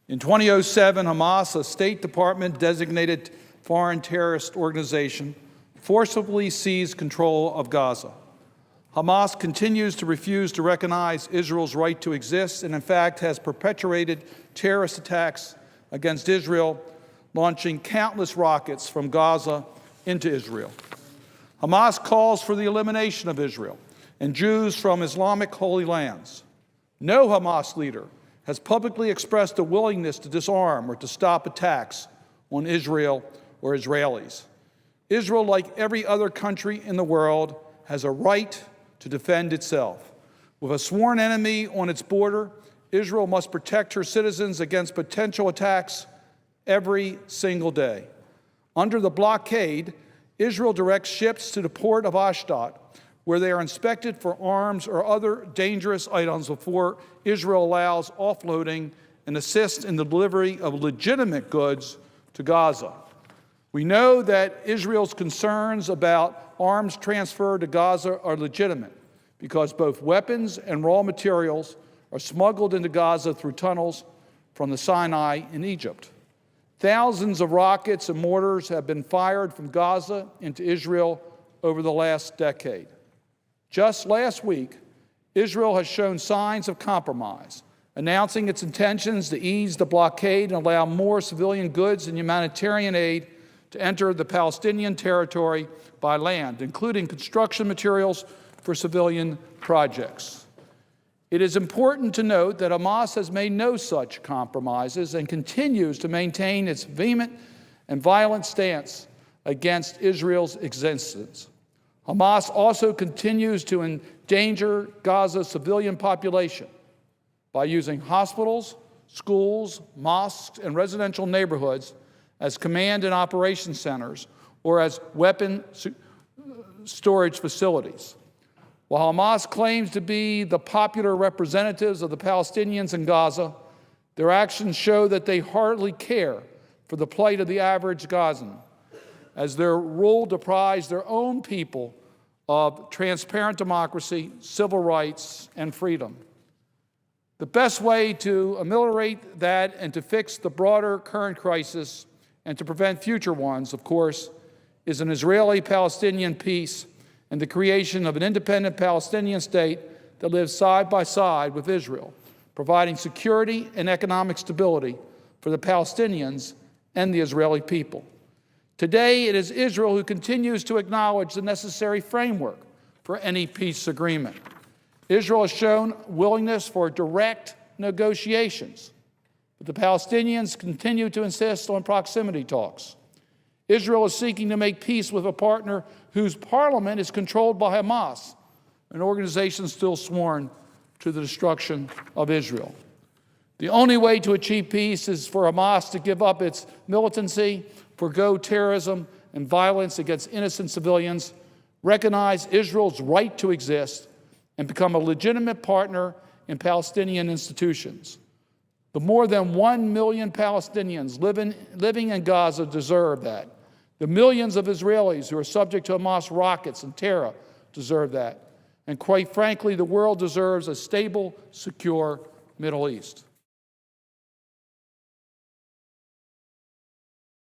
In 2007, Hamas, a State Department-designated foreign terrorist organization, forcibly seized control of Gaza. Hamas continues to refuse to recognize Israel's right to exist and, in fact, has perpetuated terrorist attacks against Israel, launching countless rockets from Gaza into Israel. Hamas calls for the elimination of Israel and Jews from Islamic holy lands. No Hamas leader has publicly expressed a willingness to disarm or to stop attacks on Israel or Israelis. Israel, like every other country in the world, has a right to defend itself. With a sworn enemy on its border, Israel must protect her citizens against potential attacks every single day. Under the blockade, Israel directs ships to the port of Ashdod, where they are inspected for arms or other dangerous items before Israel allows offloading and assists in the delivery of legitimate goods to Gaza. We know that Israel's concerns about arms transfer to Gaza are legitimate because both weapons and raw materials are smuggled into Gaza through tunnels from the Sinai in Egypt. Thousands of rockets and mortars have been fired from Gaza into Israel over the last decade. Just last week, Israel has shown signs of compromise, announcing its intentions to ease the blockade and allow more civilian goods and humanitarian aid to enter the Palestinian territory by land, including construction materials for civilian projects. It is important to note that Hamas has made no such compromises and continues to maintain its vehement and violent stance against Israel's existence. Hamas also continues to endanger Gaza's civilian population by using hospitals, schools, mosques, and residential neighborhoods as command and operations centers or as weapon storage facilities. While Hamas claims to be the popular representatives of the Palestinians in Gaza, their actions show that they hardly care for the plight of the average Gazan, as their rule deprives their own people of transparent democracy, civil rights, and freedom. The best way to ameliorate that and to fix the broader current crisis and to prevent future ones, of course, is an Israeli-Palestinian peace and the creation of an independent Palestinian state that lives side by side with Israel, providing security and economic stability for the Palestinians and the Israeli people. Today, it is Israel who continues to acknowledge the necessary framework for any peace agreement. Israel has shown willingness for direct negotiations, but the Palestinians continue to insist on proximity talks. Israel is seeking to make peace with a partner whose parliament is controlled by Hamas, an organization still sworn to the destruction of Israel. The only way to achieve peace is for Hamas to give up its militancy, forgo terrorism and violence against innocent civilians, recognize Israel's right to exist, and become a legitimate partner in Palestinian institutions. The more than 1 million Palestinians living in Gaza deserve that. The millions of Israelis who are subject to Hamas rockets and terror deserve that. And quite frankly, the world deserves a stable, secure Middle East.